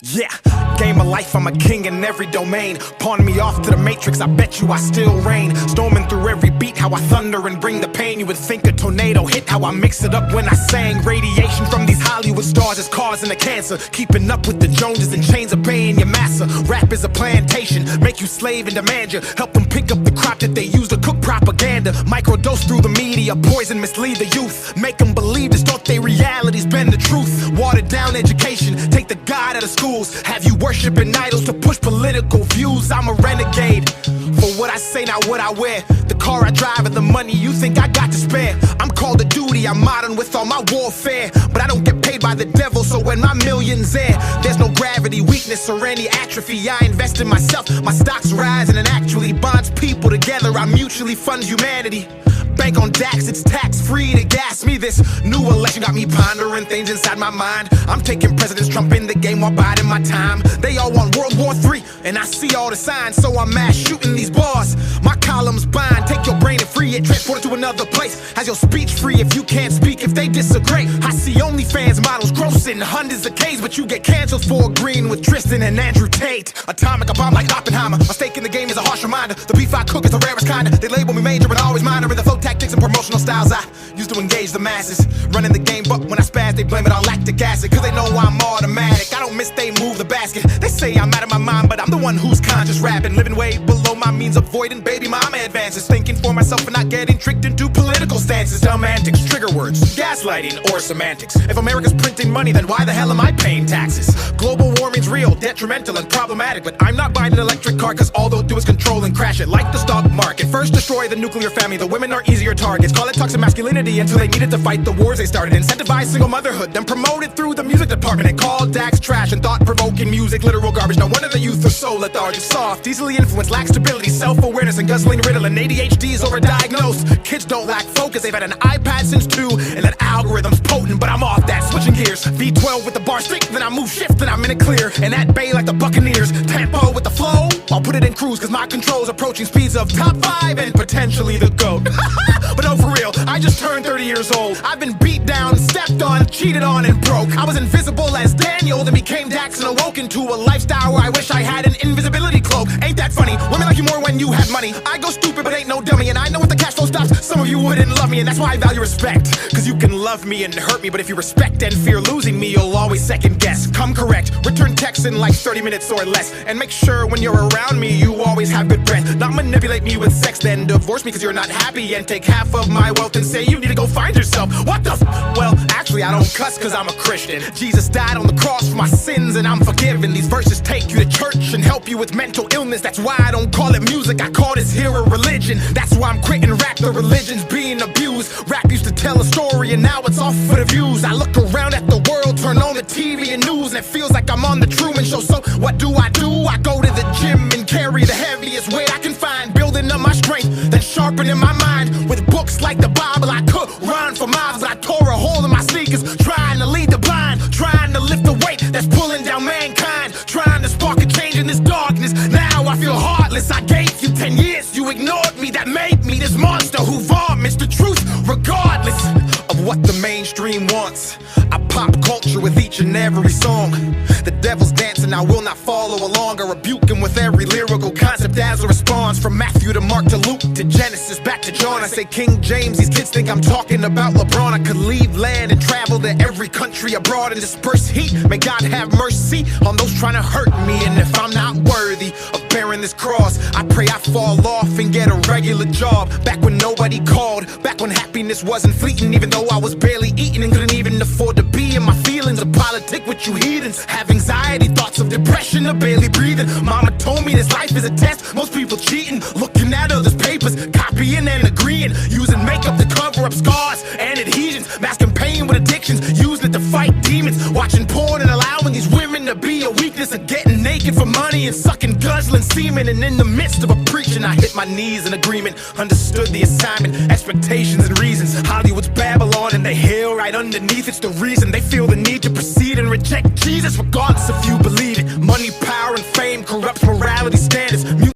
Yeah, game of life, I'm a king in every domain. Pawn me off to the matrix, I bet you I still reign. Storming through every beat, how I thunder and bring the pain. You would think a tornado hit, how I mix it up when I sang. Radiation from these Hollywood stars is causing the cancer. Keeping up with the Joneses and chains are paying your massa. Rap is a plantation, make you slave and demand you. Help them pick up the crop that they use to cook propaganda. Microdose through the media, poison, mislead the youth. Make them believe, distort their realities, bend the truth. Watered down education, take the God out of schools. Have you worshiping idols to push political views? I'm a renegade for what I say, not what I wear. The car I drive and the money you think I got to spare. I'm called to duty, I'm modern with all my warfare. But I don't get paid by the devil, so when my million's there, there's no gravity, weakness, or any atrophy. I invest in myself, my stocks rising and actually bonds people together. I mutually fund humanity. Bank on DAX, it's tax-free to gas me. This new election got me pondering things inside my mind. I'm taking President Trump in the game while biding my time. They all want World War III, and I see all the signs, so I'm mass shooting these bars. My columns bind, take your brain and free it, transport it to another place. Has your speech free if you can't speak, if they disagree. I see OnlyFans models grossing hundreds of Ks, but you get canceled for agreeing with Tristan and Andrew Tate. Atomic, a bomb like Oppenheimer. My stake in the game is a harsh reminder. The beef I cook is the rarest kind. They label me major, but always minor in the flow tactics and promotional styles I used to engage the masses. Running the game, but when I spaz, they blame it on lactic acid. Cause they know I'm automatic, I don't miss, they move the basket. They say I'm out of my mind, but I'm the one who's conscious rapping. Living way below my means, avoiding baby mama advances. Thinking for myself and not getting tricked into political stances. Dumb antics, trigger words, gaslighting, or semantics. If America's printing money, then why the hell am I paying taxes? Global warming's real, detrimental and problematic. But I'm not buying an electric car, cause all they'll do is control and crash it. Like the stock market, first destroy the nuclear family. The women are easier targets. Call it toxic masculinity until they needed to fight the wars they started. Incentivize single motherhood, then promote it through the music department. And call DAX trash and thought-provoking music literal garbage. No wonder the youth are so lethargic, soft, easily influenced, lack stability, self-awareness, and guzzling Ritalin. ADHD is overdiagnosed. Kids don't lack focus, they've had an iPad since 2, and that algorithm's potent, but I'm off that. Switching gears, V12 with the bar stick, then I move shift, then I'm in it clear. And that bay like the Buccaneers, tempo with the flow, I'll put it in cruise, cause my control's approaching speeds of top 5 and potentially the GOAT. But no, for real, I just turned 30 years old. I've been beat down, stepped on, cheated on, and broke. I was invisible as Daniel, then became Dax and awoke into a lifestyle where I wish I had an invisibility cloak. Ain't that funny? Women like you more when you have money. I go stupid but ain't no dummy, and I know if the cash flow stops, some of you wouldn't love me, and that's why I value respect. Cause you can love me and hurt me, but if you respect and fear losing me, you'll always second guess. Come correct, return text in like 30 minutes or less, and make sure when you're around me, you always have good breath. Not manipulate me with sex, then divorce me cause you're not happy, and take half of my wealth and say you need to go find yourself. What the Well, actually I don't cuss cause I'm a Christian. Jesus died on the cross for my sins and I'm forgiven. These verses take you to church and help you with mental illness. That's why I don't call it music, I call this here a religion. That's why I'm quitting rap, the religion's being abused. Rap used to tell a story and now it's all for the views. I look around at the world, turn on the TV and news, and it feels like I'm on the Truman Show. So what do? I go to the gym and carry the heaviest weight I can find, building up my strength, then sharpening my mind with books like the Bible. I could run for miles, but I tore a hole in my sneakers, trying to lead the blind, trying to lift the weight that's pulling down mankind, trying to spark a change in this darkness. Now I feel heartless. I gave you 10 years, you ignored me, that made me this monster who vomits the truth regardless of what the mainstream wants. I pop culture with each and every song. The devil's dancing, I will not follow along. I rebuke him with every lyrical concept as a response. From Matthew to Mark to Luke to Genesis back to John. I say King James, these kids think I'm talking about LeBron. I could leave land and travel to every country abroad and disperse heat. May God have mercy on those trying to hurt me. And if I'm not worthy of bearing this cross, I pray I fall off and get a regular job. Back when nobody called, back when happiness wasn't fleeting, even though I was barely eating and couldn't even afford to be in my feelings. A politic with you heathens, have anxiety, thoughts of depression, or barely breathing. Mama told me this life is a test, most people cheating, looking at others' papers, copying and agreeing, using makeup to cover up scars and adhesions, masking pain with addictions, using it to fight demons, watching porn and allowing these women to be a weakness, of getting naked for money and sucking guzzling semen. And in the midst of a preaching, I hit my knees in agreement, understood the assignment, expectations and reasons. Hollywood's Babylon and the hell right underneath, it's the reason they feel the need to proceed and reject Jesus regardless if you believe it. Money, power, and fame corrupts